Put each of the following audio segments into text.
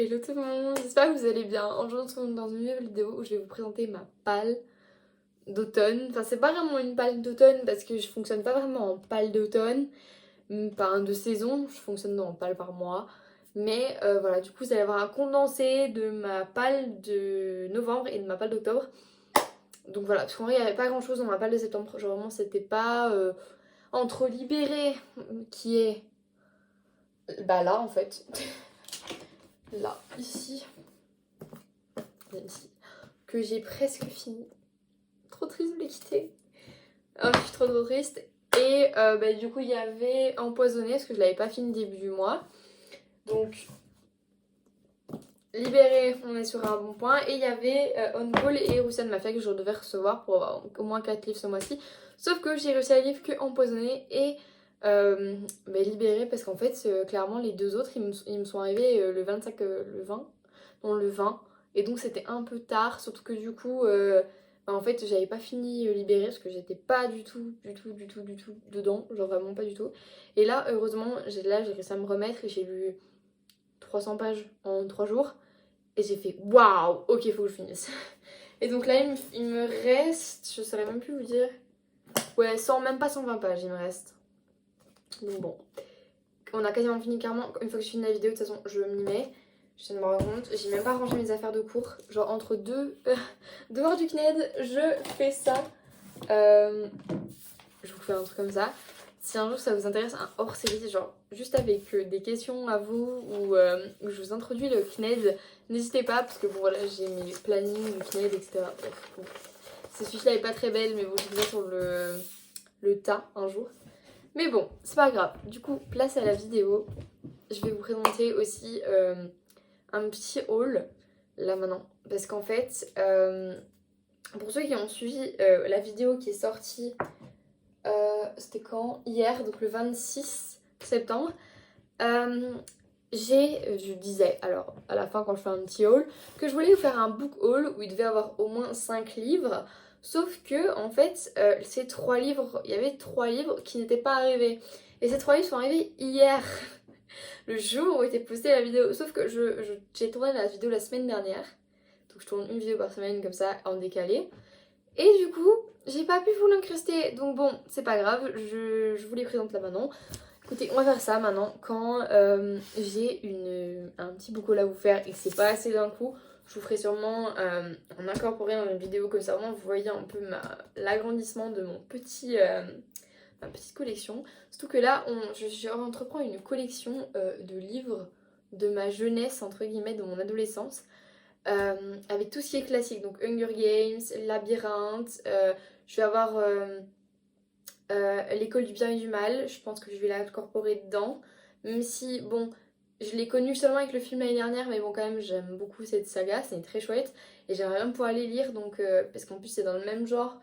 Hello tout le monde, j'espère que vous allez bien. Aujourd'hui, on se retrouve dans une nouvelle vidéo où je vais vous présenter ma palle d'automne. Enfin, c'est pas vraiment une palle d'automne parce que je fonctionne pas vraiment en palle d'automne, pas de saison, je fonctionne en palle par mois. Mais voilà, du coup, vous allez avoir un condensé de ma palle de novembre et de ma palle d'octobre. Donc voilà, parce qu'en vrai, il n'y avait pas grand chose dans ma palle de septembre. Genre, vraiment, c'était pas entre Libéré qui est bah là en fait. Là, ici. Ici. Que j'ai presque fini. Trop triste de les quitter. Ah, je suis trop triste. Et bah, du coup, il y avait Empoisonné, parce que je l'avais pas fini début du mois. Donc, Libéré, on est sur un bon point. Et il y avait On Call et Roussel Mafia que je devais recevoir pour avoir au moins 4 livres ce mois-ci. Sauf que j'ai réussi à lire que Empoisonné et bah, Libéré, parce qu'en fait, clairement, les deux autres, ils me sont arrivés le 25, le 20. Non, le 20. Et donc, c'était un peu tard, surtout que du coup. Bah, en fait, j'avais pas fini Libéré parce que j'étais pas du tout dedans, genre vraiment pas du tout. Et là, heureusement, j'ai réussi à me remettre et j'ai lu 300 pages en 3 jours. Et j'ai fait waouh, ok, faut que je finisse. Et donc là, il me reste, je saurais même plus vous dire, ouais, même pas 120 pages, il me reste. Donc bon, on a quasiment fini carrément. Une fois que je finis la vidéo, de toute façon, je m'y mets. Je viens de me rendre compte, j'ai même pas rangé mes affaires de cours. Genre entre dehors du CNED, je fais ça. Je vous fais un truc comme ça. Si un jour ça vous intéresse, un hors-série, genre juste avec des questions à vous ou où je vous introduis le CNED, n'hésitez pas parce que bon voilà, j'ai mes plannings du CNED, etc. Bref, bon. Cette fiche-là est pas très belle, mais bon, je vous sur le tas un jour. Mais bon, c'est pas grave. Du coup, place à la vidéo. Je vais vous présenter aussi un petit haul là maintenant. Parce qu'en fait, pour ceux qui ont suivi la vidéo qui est sortie, c'était quand? Hier, donc le 26 septembre. Je disais, alors à la fin quand je fais un petit haul, que je voulais vous faire un book haul où il devait avoir au moins 5 livres. Sauf que en fait, ces 3 livres, il y avait 3 livres qui n'étaient pas arrivés. Et ces 3 livres sont arrivés hier, le jour où était postée la vidéo. Sauf que j'ai tourné la vidéo la semaine dernière. Donc je tourne une vidéo par semaine comme ça, en décalé. Et du coup, j'ai pas pu vous l'incruster. Donc bon, c'est pas grave, je vous les présente là maintenant. Écoutez, on va faire ça maintenant. Quand j'ai un petit book haul à vous faire et que c'est pas assez d'un coup, je vous ferai sûrement en incorporer dans une vidéo comme ça. Vraiment, vous voyez un peu l'agrandissement de ma petite collection. Surtout que là, je entreprends une collection de livres de ma jeunesse, entre guillemets, de mon adolescence. Avec tout ce qui est classique, donc Hunger Games, Labyrinthe, je vais avoir l'école du bien et du mal, je pense que je vais l'incorporer dedans, même si, bon, je l'ai connue seulement avec le film l'année dernière, mais bon, quand même, j'aime beaucoup cette saga, c'est très chouette, et j'aimerais bien pouvoir les lire, donc, parce qu'en plus, c'est dans le même genre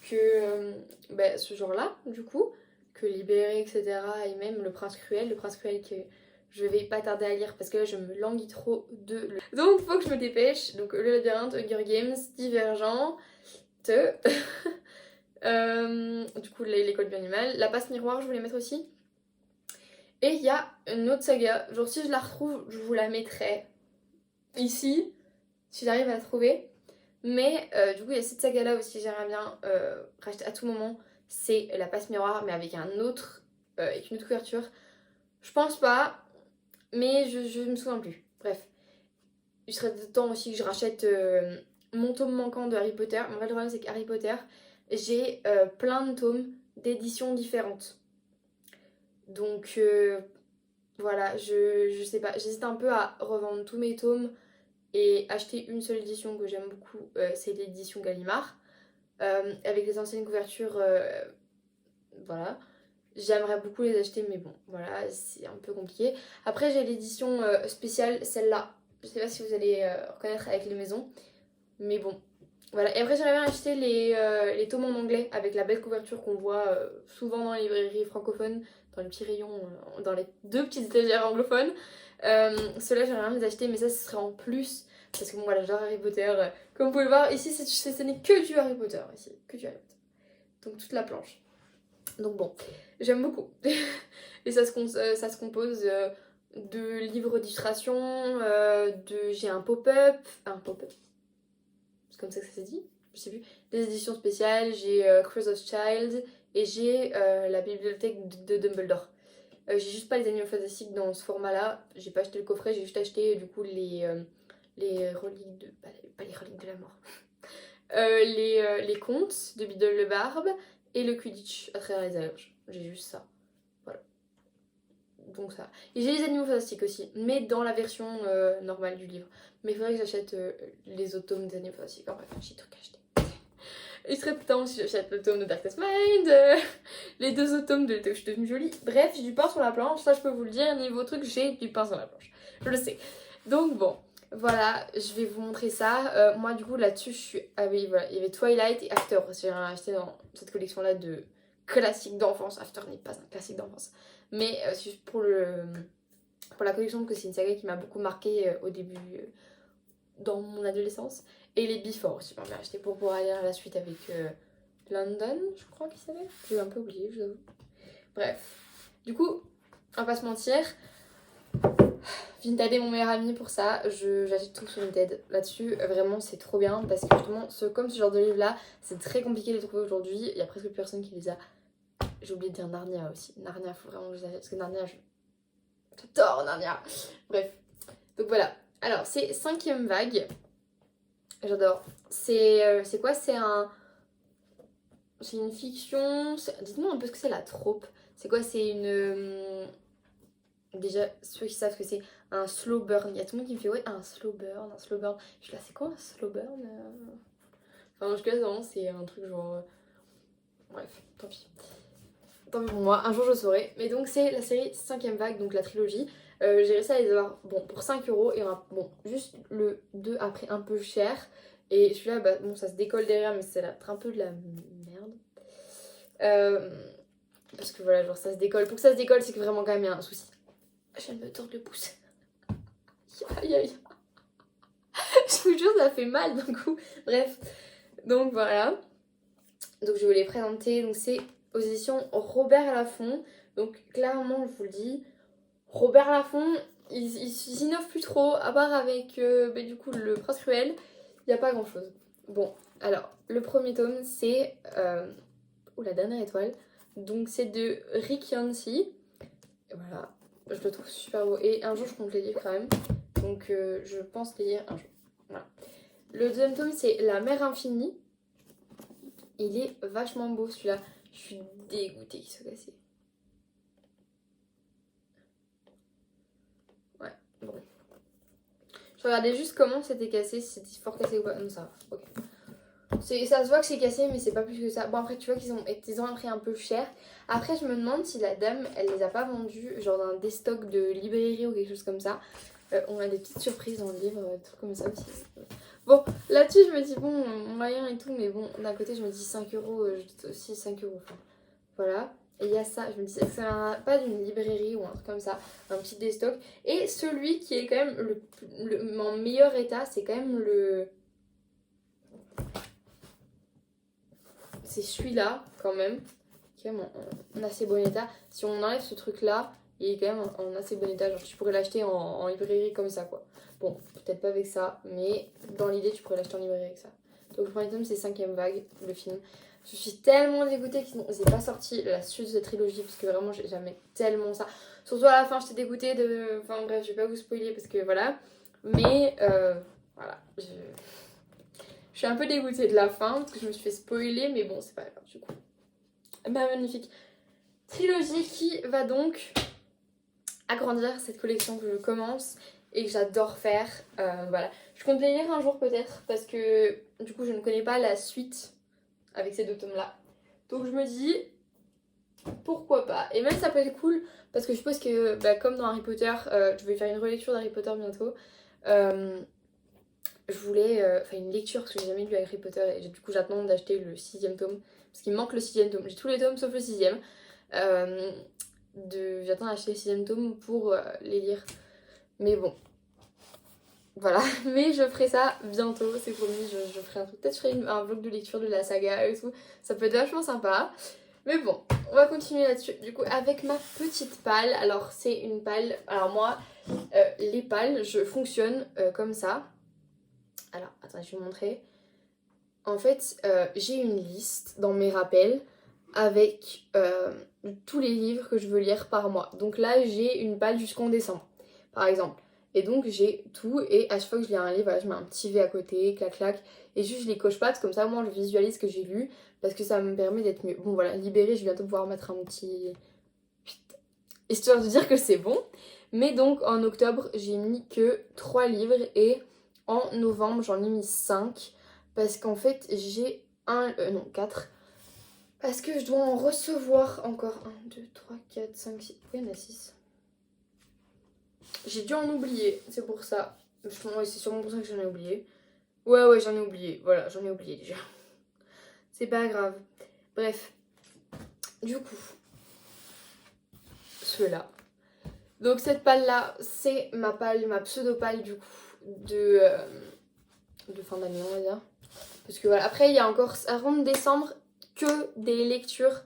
que bah, ce genre-là, du coup, que Libéré, etc., et même Le Prince Cruel que je vais pas tarder à lire parce que là je me languis trop Donc faut que je me dépêche. Donc le labyrinthe, Hunger Games, Divergent, du coup l'école du animal, La passe miroir je voulais mettre aussi. Et il y a une autre saga, genre si je la retrouve je vous la mettrai ici, si j'arrive à la trouver. Mais du coup il y a cette saga là aussi j'aimerais bien racheter à tout moment. C'est La passe miroir mais avec avec une autre couverture. Je pense pas, mais je me souviens plus. Bref. Il serait temps aussi que je rachète mon tome manquant de Harry Potter. En fait, le problème, c'est qu'Harry Potter, j'ai plein de tomes d'éditions différentes. Donc, voilà, je sais pas. J'hésite un peu à revendre tous mes tomes et acheter une seule édition que j'aime beaucoup. C'est l'édition Gallimard. Avec les anciennes couvertures, voilà. J'aimerais beaucoup les acheter, mais bon, voilà, c'est un peu compliqué. Après, j'ai l'édition spéciale, celle-là. Je sais pas si vous allez reconnaître avec les maisons. Mais bon, voilà. Et après, j'aimerais bien acheter les tomes en anglais avec la belle couverture qu'on voit souvent dans les librairies francophones, dans les petits rayons, dans les deux petites étagères anglophones. Ceux-là, j'aimerais bien les acheter, mais ça, ce serait en plus. Parce que bon, voilà, j'adore Harry Potter. Comme vous pouvez le voir, ici, ce n'est que du Harry Potter. Ici, que du Harry Potter. Donc, toute la planche. Donc bon, j'aime beaucoup. Et ça se compose de livres d'illustration, j'ai un pop-up, c'est comme ça que ça se dit, je sais plus, des éditions spéciales, j'ai Crusoe's Child et j'ai la bibliothèque de Dumbledore. J'ai juste pas les animaux fantastiques dans ce format-là, j'ai pas acheté le coffret, j'ai juste acheté du coup les reliques de... pas les reliques de la mort. Les contes de Biddle le Barbe et le Quidditch à travers les âges. J'ai juste ça. Voilà. Donc ça. Et j'ai les animaux fantastiques aussi, mais dans la version normale du livre. Mais il faudrait que j'achète les autres tomes des animaux fantastiques. En bref, j'ai des trucs à acheter. Il serait temps si j'achète le tome de Darkest Mind, les 2 autres tomes de Je suis devenue jolie. Bref, j'ai du pain sur la planche, ça je peux vous le dire. Niveau truc, j'ai du pain sur la planche. Je le sais. Donc bon. Voilà, je vais vous montrer ça. Moi, du coup, là-dessus, je suis... Ah oui, voilà, il y avait Twilight et After. J'ai acheté dans cette collection-là de classiques d'enfance. After n'est pas un classique d'enfance. Mais c'est juste pour la collection, parce que c'est une saga qui m'a beaucoup marqué au début, dans mon adolescence. Et les Before aussi, j'ai acheté pour pouvoir aller à la suite avec London, je crois qu'il s'appelle. J'ai un peu oublié, je vous avoue. Bref. Du coup, on va pas se mentir... Vinted est mon meilleur ami pour ça, j'achète tout sur Vinted là-dessus, vraiment c'est trop bien parce que justement comme ce genre de livre là c'est très compliqué de les trouver aujourd'hui, il y a presque plus personne qui les a. J'ai oublié de dire Narnia aussi, Narnia faut vraiment que je les achète parce que Narnia j'adore Narnia. Bref, donc voilà, alors c'est 5e vague, j'adore, c'est quoi, c'est une fiction, dites-moi un peu ce que c'est la trope, c'est quoi, c'est une... Déjà, ceux qui savent ce que c'est un slow burn, il y a tout le monde qui me fait ouais, un slow burn. Je suis là, c'est quoi un slow burn Enfin, en tout cas, vraiment, c'est un truc genre. Bref, tant pis. Tant pis pour moi, un jour je saurai. Mais donc, c'est la série 5ème vague, donc la trilogie. J'ai réussi à les avoir bon, pour 5€ et bon, juste le 2 après un peu cher. Et celui-là, bah, bon, ça se décolle derrière, mais c'est un peu de la merde. Parce que voilà, genre ça se décolle. Pour que ça se décolle, c'est que vraiment quand même il y a un souci. Je viens de me tordre le pouce. Aïe aïe. Je vous jure, ça fait mal d'un coup. Bref. Donc voilà. Donc je vais vous les présenter. Donc c'est aux éditions Robert Laffont. Donc clairement, je vous le dis, Robert Laffont, il s'innove plus trop. À part avec du coup le Prince Cruel, il n'y a pas grand chose. Bon, alors le premier tome c'est. La dernière étoile. Donc c'est de Rick Yancey. Voilà. Je le trouve super beau. Et un jour, je compte les lire quand même. Donc, je pense les lire un jour. Voilà. Le deuxième tome, c'est La mer infinie. Il est vachement beau celui-là. Je suis dégoûtée qu'il soit cassé. Ouais, bon. Je regardais juste comment c'était cassé, si c'était fort cassé ou pas. Non, ça va. Ok. Ça se voit que c'est cassé, mais c'est pas plus que ça. Bon, après, tu vois qu'ils ont un prix un peu cher. Après, je me demande si la dame, elle les a pas vendus, genre dans des stocks de librairie ou quelque chose comme ça. On a des petites surprises dans le livre, des trucs comme ça aussi. Bon, là-dessus, je me dis, bon, moyen et tout, mais bon, d'un côté, je me dis 5€, aussi 5€. Enfin, voilà. Et il y a ça, je me dis, c'est pas d'une librairie ou un truc comme ça, un petit déstock. Et celui qui est quand même en meilleur état, c'est quand même c'est celui-là, quand même, qui est quand même en assez bon état. Si on enlève ce truc-là, il est quand même en assez bon état. Genre, tu pourrais l'acheter en librairie comme ça, quoi. Bon, peut-être pas avec ça, mais dans l'idée, tu pourrais l'acheter en librairie avec ça. Donc, le premier tome, c'est 5ème vague, le film. Je suis tellement dégoûtée qu'ils n'aient pas sorti la suite de cette trilogie, parce que vraiment, j'aimais tellement ça. Surtout à la fin, j'étais dégoûtée de... Enfin, bref, je vais pas vous spoiler, parce que voilà. Mais, voilà, je suis un peu dégoûtée de la fin, parce que je me suis fait spoiler, mais bon, c'est pas grave, du coup. Bah, magnifique. Trilogie qui va donc agrandir cette collection que je commence et que j'adore faire. Voilà. Je compte les lire un jour peut-être parce que du coup je ne connais pas la suite avec ces 2 tomes là. Donc je me dis pourquoi pas. Et même ça peut être cool parce que je suppose que comme dans Harry Potter, je vais faire une relecture d'Harry Potter bientôt. Je voulais faire une lecture parce que j'ai jamais lu Harry Potter et du coup j'attends d'acheter le 6ème tome parce qu'il me manque le 6ème tome. J'ai tous les tomes sauf le 6ème. J'attends d'acheter le 6ème tome pour les lire. Mais bon, voilà. Mais je ferai ça bientôt, c'est promis. Je ferai un truc. Peut-être je ferai un vlog de lecture de la saga et tout. Ça peut être vachement sympa. Mais bon, on va continuer là-dessus. Du coup, avec ma petite palle, alors c'est une palle, alors moi, les pales, je fonctionne comme ça. Alors, attends, je vais vous montrer. En fait, j'ai une liste dans mes rappels avec tous les livres que je veux lire par mois. Donc là, j'ai une palle jusqu'en décembre, par exemple. Et donc, j'ai tout. Et à chaque fois que je lis un livre, voilà, je mets un petit V à côté, clac, clac. Et juste, je les coche pas, comme ça, au moins, je visualise ce que j'ai lu. Parce que ça me permet d'être mieux. Bon, voilà, libéré, je vais bientôt pouvoir mettre un petit... histoire de dire que c'est bon. Mais donc, en octobre, j'ai mis que 3 livres. Et en novembre, j'en ai mis 5. Parce qu'en fait, j'ai non, 4. Parce que je dois en recevoir encore 1, 2, 3, 4, 5, 6. Pourquoi il y en a 6? J'ai dû en oublier, c'est pour ça. Ouais, c'est sûrement pour ça que j'en ai oublié. Ouais, j'en ai oublié. Voilà, j'en ai oublié déjà. C'est pas grave. Bref. Du coup, ceux-là. Donc cette palle-là, c'est ma palle, ma pseudo-palle du coup de fin d'année, on va dire. Parce que voilà, après il y a encore, avant décembre, que des lectures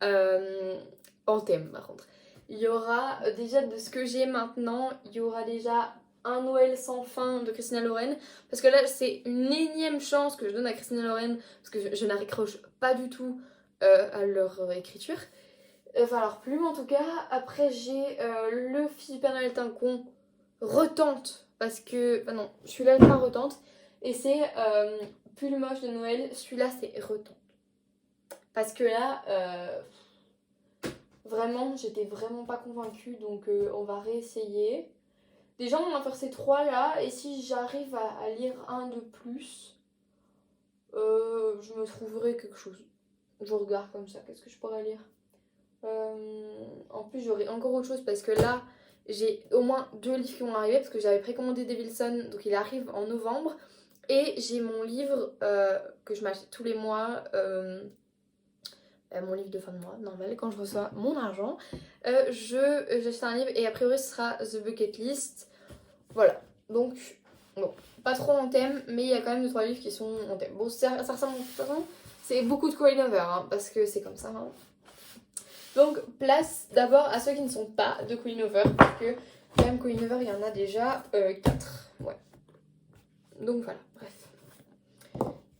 en thème par contre. Il y aura déjà de ce que j'ai maintenant, il y aura déjà Un Noël sans fin de Christina Loren. Parce que là, c'est une énième chance que je donne à Christina Loren, parce que je n'accroche pas du tout à leur écriture. Enfin, leur plume en tout cas. Après, j'ai Le Fils du Père Noël est un con, retente. Parce que. Enfin, non, celui-là n'est pas retente. Et c'est Pull moche de Noël. Celui-là, c'est retente. Parce que là, vraiment, j'étais vraiment pas convaincue. Donc, on va réessayer. Déjà, on va faire ces trois là. Et si j'arrive à lire un de plus, je me trouverai quelque chose. Je regarde comme ça. Qu'est-ce que je pourrais lire? En plus, j'aurai encore autre chose parce que là, j'ai au moins 2 livres qui vont arriver parce que j'avais précommandé Devilson, donc il arrive en novembre. Et j'ai mon livre que je m'achète tous les mois, mon livre de fin de mois, normal, quand je reçois mon argent. J'achète un livre et a priori ce sera The Bucket List. Voilà, donc bon, pas trop en thème, mais il y a quand même 2-3 livres qui sont en thème. Bon, ça ressemble de toute façon, c'est beaucoup de Coen Lover, hein, parce que c'est comme ça. Hein. Donc, place d'abord à ceux qui ne sont pas de Queen Over, parce que quand même Queen Over, il y en a déjà 4. Ouais. Donc voilà, bref.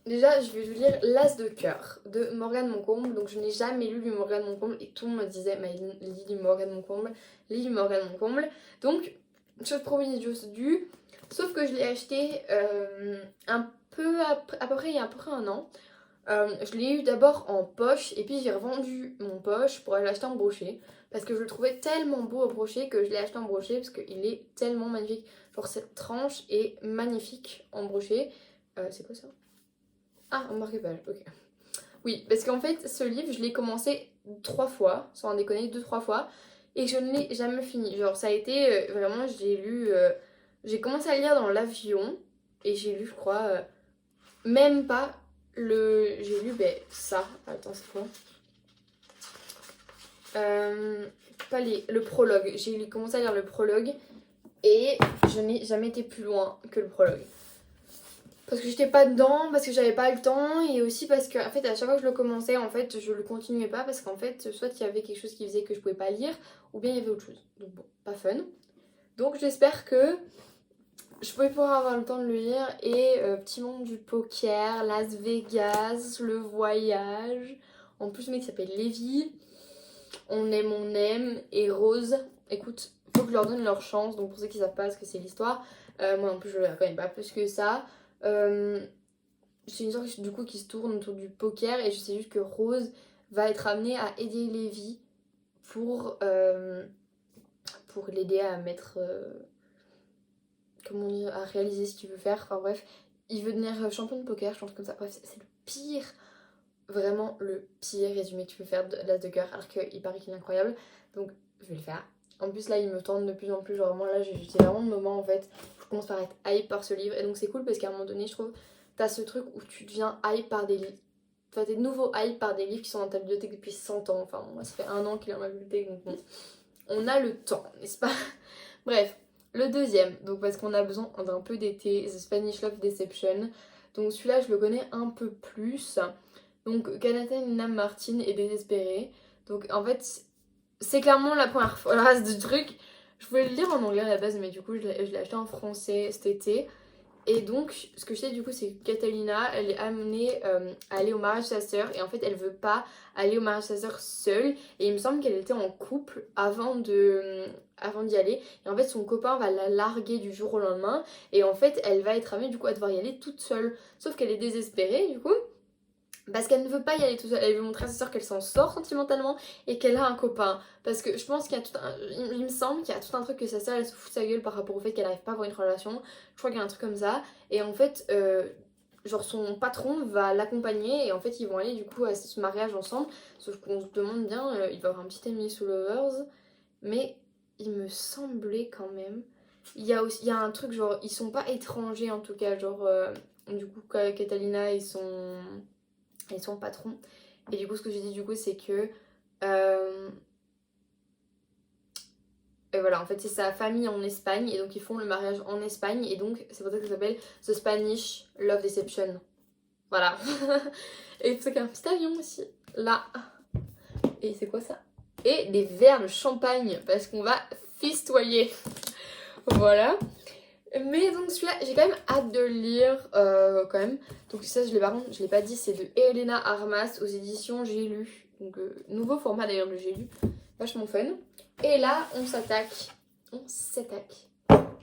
Déjà, je vais vous lire L'As de cœur de Morgane Moncomble. Donc, je n'ai jamais lu du Morgane Moncomble et tout le monde me disait, mais lis du Morgane Moncomble, lis du Morgane Moncomble. Donc, chose promise due, sauf que je l'ai acheté un peu après, à peu près il y a à peu près un an. Je l'ai eu d'abord en poche et puis j'ai revendu mon poche pour aller l'acheter en brochet parce que je le trouvais tellement beau au brochet que je l'ai acheté en brochet parce qu'il est tellement magnifique. Genre cette tranche est magnifique en brochet. C'est quoi ça? Ah, un marque-page, ok. Oui, parce qu'en fait ce livre je l'ai commencé 3 fois, sans en déconner, 2-3 fois et je ne l'ai jamais fini. Genre ça a été vraiment, j'ai commencé à lire dans l'avion et j'ai lu je crois même pas j'ai lu ça. Attends, c'est quoi? Pas le prologue. J'ai commencé à lire le prologue et je n'ai jamais été plus loin que le prologue. Parce que j'étais pas dedans, parce que j'avais pas le temps et aussi parce que en fait à chaque fois que je le commençais en fait je le continuais pas parce qu'en fait soit il y avait quelque chose qui faisait que je pouvais pas lire ou bien il y avait autre chose. Donc bon, pas fun. Donc j'espère que je pouvais pouvoir avoir le temps de le lire et Petit monde du poker, Las Vegas, Le Voyage. En plus, le mec s'appelle Lévi. On aime. Et Rose. Écoute, faut que je leur donne leur chance. Donc, pour ceux qui savent pas ce que c'est l'histoire, moi en plus, je la connais pas plus que ça. C'est une histoire du coup qui se tourne autour du poker et je sais juste que Rose va être amenée à aider Lévi pour l'aider à mettre. Comment dire, à réaliser ce qu'il veut faire. Enfin bref, il veut devenir champion de poker, je pense comme ça. Bref, c'est le pire, vraiment le pire résumé que tu peux faire de l'As de cœur, alors qu'il paraît qu'il est incroyable. Donc je vais le faire. En plus là, il me tente de plus en plus. Genre vraiment là, j'ai vraiment le moment en fait où je commence par être hype par ce livre. Et donc c'est cool parce qu'à un moment donné, je trouve, t'as ce truc où tu deviens hype par des livres. Enfin, t'es de nouveau hype par des livres qui sont dans ta bibliothèque depuis 100 ans. Enfin, moi, ça fait 1 an qu'il est dans ma bibliothèque, donc bon. On a le temps, n'est-ce pas? Bref. Le deuxième, donc parce qu'on a besoin d'un peu d'été, The Spanish Love Deception. Donc celui-là, je le connais un peu plus. Donc Catalina Martin est désespérée. Donc en fait, c'est clairement la première phrase du truc. Je voulais le lire en anglais à la base, mais du coup je l'ai acheté en français cet été. Et donc, ce que je sais du coup, c'est que Catalina, elle est amenée à aller au mariage de sa sœur. Et en fait, elle veut pas aller au mariage de sa sœur seule. Et il me semble qu'elle était en couple avant d'y aller. Et en fait, son copain va la larguer du jour au lendemain. Et en fait, elle va être amenée du coup à devoir y aller toute seule. Sauf qu'elle est désespérée du coup. Parce qu'elle ne veut pas y aller toute seule, elle veut montrer à sa soeur qu'elle s'en sort sentimentalement et qu'elle a un copain. Parce que je pense qu'il y a tout un... Il me semble qu'il y a tout un truc que sa soeur elle se fout de sa gueule par rapport au fait qu'elle n'arrive pas à avoir une relation. Je crois qu'il y a un truc comme ça. Et en fait, genre son patron va l'accompagner et en fait ils vont aller du coup à ce mariage ensemble. Sauf qu'on se demande bien, il va avoir un petit ami sous Lovers. Mais il me semblait quand même... il y a un truc genre, ils sont pas étrangers en tout cas. Genre, du coup Catalina et son patron. Et du coup, ce que j'ai dit, du coup, c'est que. euh, et voilà, en fait, c'est sa famille en Espagne. Et donc, ils font le mariage en Espagne. Et donc, c'est pour ça que ça s'appelle The Spanish Love Deception. Voilà. Et c'est qu'un petit avion aussi. Là. Et c'est quoi ça? Et des verres de champagne. Parce qu'on va festoyer. Voilà. Mais donc celui-là, j'ai quand même hâte de le lire quand même. Donc ça, par contre, je l'ai pas dit, c'est de Elena Armas aux éditions J'ai lu. Donc nouveau format d'ailleurs de J'ai lu. Vachement fun. Et là, on s'attaque,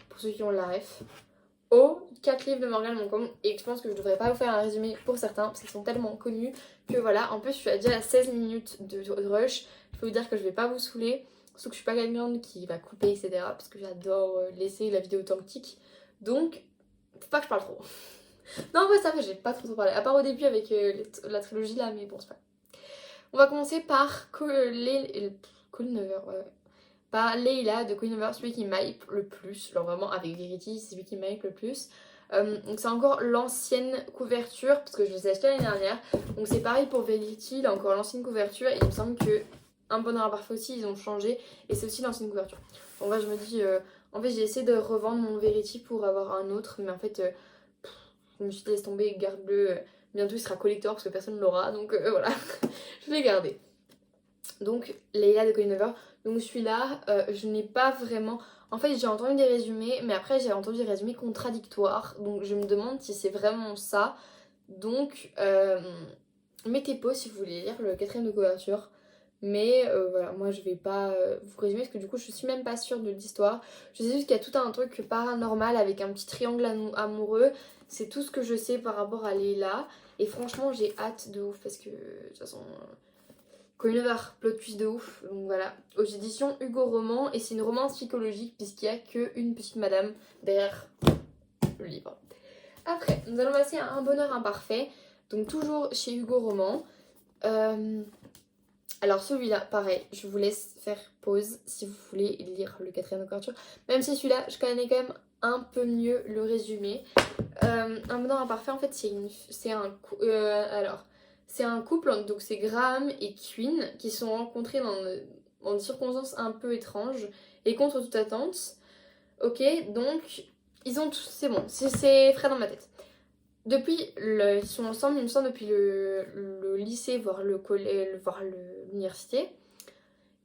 pour ceux qui ont la ref, aux 4 livres de Morgane Moncombe. Et je pense que je devrais pas vous faire un résumé pour certains, parce qu'ils sont tellement connus que voilà. En plus, je suis déjà à 16 minutes de rush. Je peux vous dire que je vais pas vous saouler. Surtout que je suis pas quelqu'un qui va couper, etc. Parce que j'adore laisser la vidéo authentique. Donc, faut pas que je parle trop. Non, en vrai, ça va, j'ai pas trop parlé. À part au début avec la trilogie là, mais bon, c'est pas. On va commencer par Colin Over, ouais. Par Leila de Queen Over, celui qui m'hype le plus. Genre vraiment, avec Verity, c'est celui qui m'hype le plus. Donc c'est encore l'ancienne couverture, parce que je les ai achetés l'année dernière. Donc c'est pareil pour Verity, il a encore l'ancienne couverture. Et il me semble que Un Bonheur Parfait aussi, ils ont changé. Et c'est aussi l'ancienne couverture. Donc là, je me dis... en fait, j'ai essayé de revendre mon Verity pour avoir un autre. Mais en fait, je me suis dit, laisse tomber, garde-le. Bientôt, il sera collector parce que personne ne l'aura. Donc voilà, je l'ai gardé. Donc Leila de Colin Over. Donc celui-là, je n'ai pas vraiment... En fait, j'ai entendu des résumés, mais après j'ai entendu des résumés contradictoires. Donc je me demande si c'est vraiment ça. Donc mettez pause si vous voulez lire le quatrième de couverture. Mais voilà, moi je vais pas vous résumer parce que du coup je suis même pas sûre de l'histoire. Je sais juste qu'il y a tout un truc paranormal avec un petit triangle amoureux. C'est tout ce que je sais par rapport à Leila. Et franchement j'ai hâte de ouf parce que de toute façon... Coinover, plot twist de ouf. Donc voilà, aux éditions Hugo Roman. Et c'est une romance psychologique puisqu'il n'y a qu'une petite madame derrière le livre. Après, nous allons passer à Un Bonheur Imparfait. Donc toujours chez Hugo Roman. Alors celui-là, pareil, je vous laisse faire pause si vous voulez lire le quatrième de couverture. Même si celui-là, je connais quand même un peu mieux le résumé. Un Bonheur Imparfait, en fait, c'est un couple, donc c'est Graham et Queen, qui se sont rencontrés dans des circonstances un peu étranges et contre toute attente. Ok, donc ils ont tous... C'est bon, c'est frais dans ma tête. Ils sont ensemble, il me semble, depuis le lycée, voire le collège, voire l'université.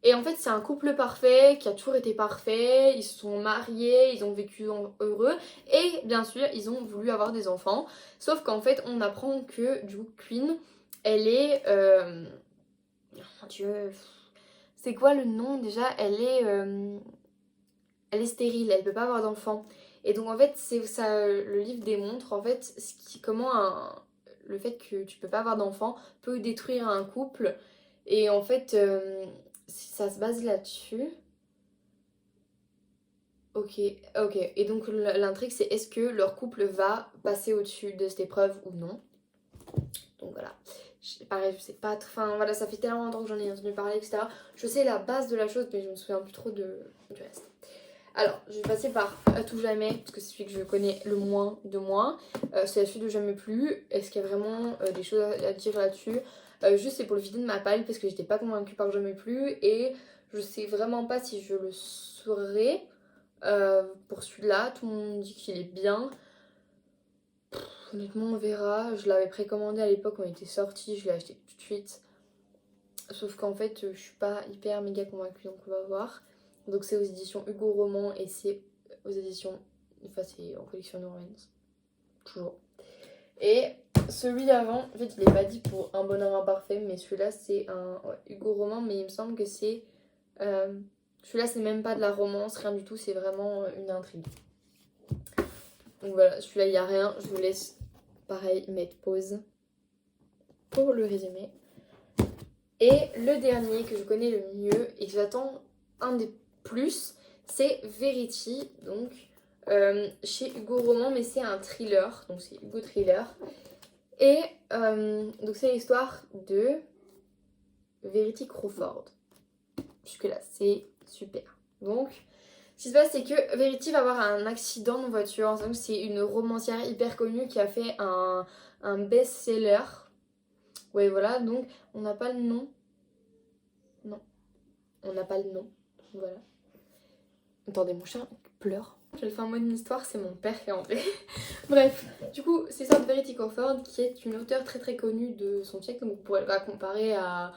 Et en fait, c'est un couple parfait, qui a toujours été parfait. Ils se sont mariés, ils ont vécu heureux. Et bien sûr, ils ont voulu avoir des enfants. Sauf qu'en fait, on apprend que, du coup, Queen, elle est... Oh mon Dieu... C'est quoi le nom déjà? Elle est stérile, elle peut pas avoir d'enfants. Et donc, en fait, c'est ça, le livre démontre, en fait, le fait que tu peux pas avoir d'enfants peut détruire un couple. Et en fait... ça se base là-dessus. Ok, ok. Et donc l'intrigue c'est est-ce que leur couple va passer au-dessus de cette épreuve ou non. Donc voilà. Pareil, je sais pas. Enfin voilà, ça fait tellement longtemps que j'en ai entendu parler, etc. Je sais la base de la chose, mais je me souviens plus trop du reste. Alors, je vais passer par À tout jamais, parce que c'est celui que je connais le moins de moi. C'est la suite de Jamais plus. Est-ce qu'il y a vraiment des choses à dire là-dessus? Juste, c'est pour le vider de ma palle, parce que j'étais pas convaincue par Jamais plus. Et je sais vraiment pas si je le saurais pour celui-là. Tout le monde dit qu'il est bien. Honnêtement, on verra. Je l'avais précommandé à l'époque quand il était sorti, je l'ai acheté tout de suite. Sauf qu'en fait, je suis pas hyper méga convaincue, donc on va voir. Donc c'est aux éditions Hugo Roman et c'est aux éditions... Enfin, c'est en collection New Orleans. Toujours. Et celui d'avant, en fait, il est pas dit pour Un bonheur imparfait, mais celui-là, c'est un Hugo Roman, mais il me semble que c'est... celui-là, c'est même pas de la romance, rien du tout, c'est vraiment une intrigue. Donc voilà, celui-là, il n'y a rien. Je vous laisse, pareil, mettre pause pour le résumé. Et le dernier que je connais le mieux et que j'attends un des plus, c'est Verity, donc chez Hugo Roman, mais c'est un thriller, donc c'est Hugo Thriller. Et donc c'est l'histoire de Verity Crawford. Jusque-là, c'est super. Donc, ce qui se passe, c'est que Verity va avoir un accident de voiture. Donc, c'est une romancière hyper connue qui a fait un best-seller. Ouais, voilà, donc on n'a pas le nom. Non, on n'a pas le nom. Voilà. Attendez, mon chat pleure. Je le fais en mode histoire, c'est mon père qui est rentré. Bref, du coup, c'est ça de Verity Crawford, qui est une auteure très très connue de son siècle. Donc, vous pourrez la comparer à,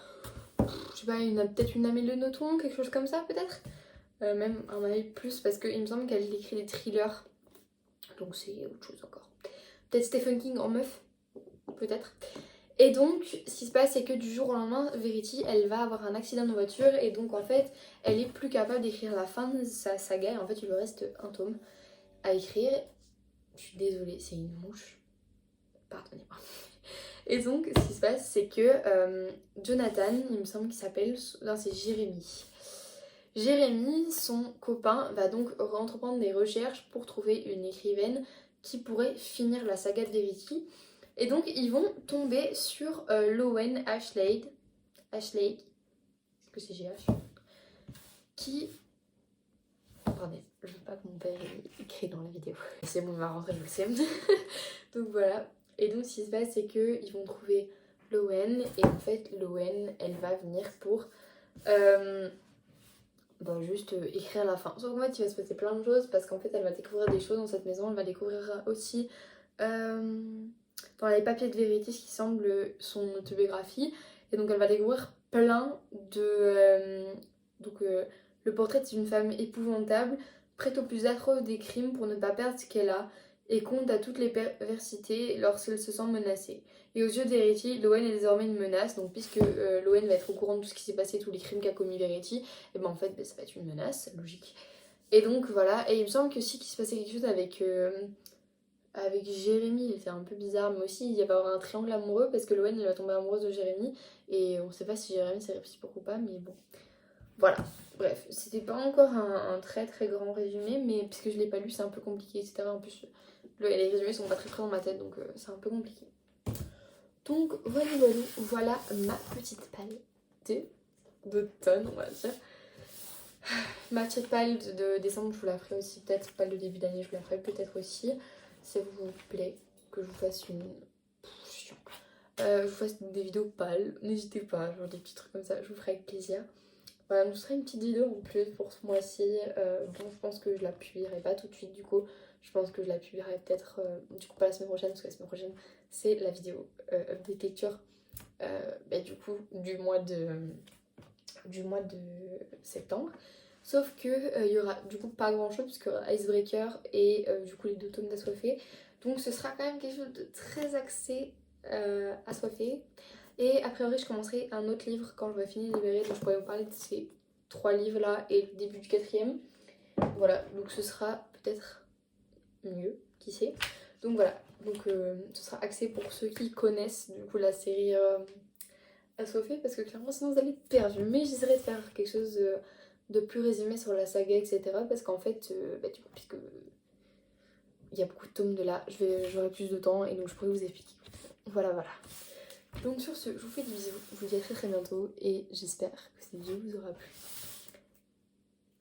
je sais pas, peut-être une Amélie Nothomb, quelque chose comme ça, peut-être. Même un avis plus, parce qu'il me semble qu'elle écrit des thrillers. Donc, c'est autre chose encore. Peut-être Stephen King en meuf, peut-être. Et donc, ce qui se passe, c'est que du jour au lendemain, Verity, elle va avoir un accident de voiture et donc en fait, elle est plus capable d'écrire la fin de sa saga. Et en fait, il lui reste un tome à écrire. Je suis désolée, c'est une mouche. Pardonnez-moi. Et donc, ce qui se passe, c'est que Jonathan, il me semble qu'il s'appelle... Non, c'est Jérémy. Jérémy, son copain, va donc entreprendre des recherches pour trouver une écrivaine qui pourrait finir la saga de Verity. Et donc, ils vont tomber sur Lowen Ashlade. Ashlade. Est-ce que c'est GH? Qui... Attendez, je veux pas que mon père écrit dans la vidéo. C'est bon, il va rentrer, je le sais. Donc voilà. Et donc, ce qui se passe, c'est qu'ils vont trouver Lowen. Et en fait, Lowen, elle va venir pour... juste écrire la fin. Sauf qu'en fait, il va se passer plein de choses parce qu'en fait, elle va découvrir des choses dans cette maison. Elle va découvrir aussi... dans les papiers de Verity, ce qui semble son autobiographie. Et donc elle va découvrir plein de... le portrait d'une femme épouvantable, prête au plus atroce des crimes pour ne pas perdre ce qu'elle a, et compte à toutes les perversités lorsqu'elle se sent menacée. Et aux yeux de Verity, Lowen est désormais une menace, donc puisque Lowen va être au courant de tout ce qui s'est passé, tous les crimes qu'a commis Verity, et ben en fait ça va être une menace, logique. Et donc voilà, et il me semble que si qu'il se passait quelque chose avec Jérémy, c'est un peu bizarre, mais aussi il va y avoir un triangle amoureux parce que Lowen elle va tomber amoureuse de Jérémy et on sait pas si Jérémy c'est réciproque ou pas, mais bon. Voilà, bref, c'était pas encore un très très grand résumé, mais puisque je l'ai pas lu, c'est un peu compliqué, etc. En plus, les résumés sont pas très très dans ma tête donc c'est un peu compliqué. Donc voilà ma petite palle d'automne, on va dire. Ma petite palle de décembre, je vous la ferai aussi, peut-être palle de début d'année, je vous la ferai peut-être aussi. Si ça vous plaît que je vous fasse je vous fasse des vidéos pâles, n'hésitez pas, genre des petits trucs comme ça, je vous ferai avec plaisir. Voilà, je vous ferai une petite vidéo en plus pour ce mois-ci, bon je pense que je la publierai pas tout de suite du coup, je pense que je la publierai peut-être, du coup pas la semaine prochaine, parce que la semaine prochaine c'est la vidéo update lecture, du coup du mois de septembre. Sauf que il y aura du coup pas grand chose puisque Icebreaker et du coup les 2 tomes d'Assoiffé. Donc ce sera quand même quelque chose de très axé Assoiffé. Et a priori je commencerai un autre livre quand j'aurai fini de libérer. Donc je pourrais vous parler de ces 3 livres là et le début du 4e. Voilà, donc ce sera peut-être mieux, qui sait. Donc voilà, donc ce sera axé pour ceux qui connaissent du coup la série Assoiffé parce que clairement sinon vous allez être perdu. Mais j'essaierai de faire quelque chose de plus résumé sur la saga, etc. Parce qu'en fait, du coup, puisque il y a beaucoup de tomes de là, j'aurai plus de temps et donc je pourrai vous expliquer. Voilà. Donc sur ce, je vous fais des bisous, je vous dis à très très bientôt et j'espère que cette vidéo vous aura plu.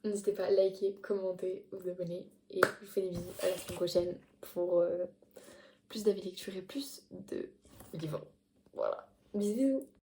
N'hésitez pas à liker, commenter, vous abonner et je vous fais des bisous à la semaine prochaine pour plus d'avis lecture et plus de livres. Voilà, bisous.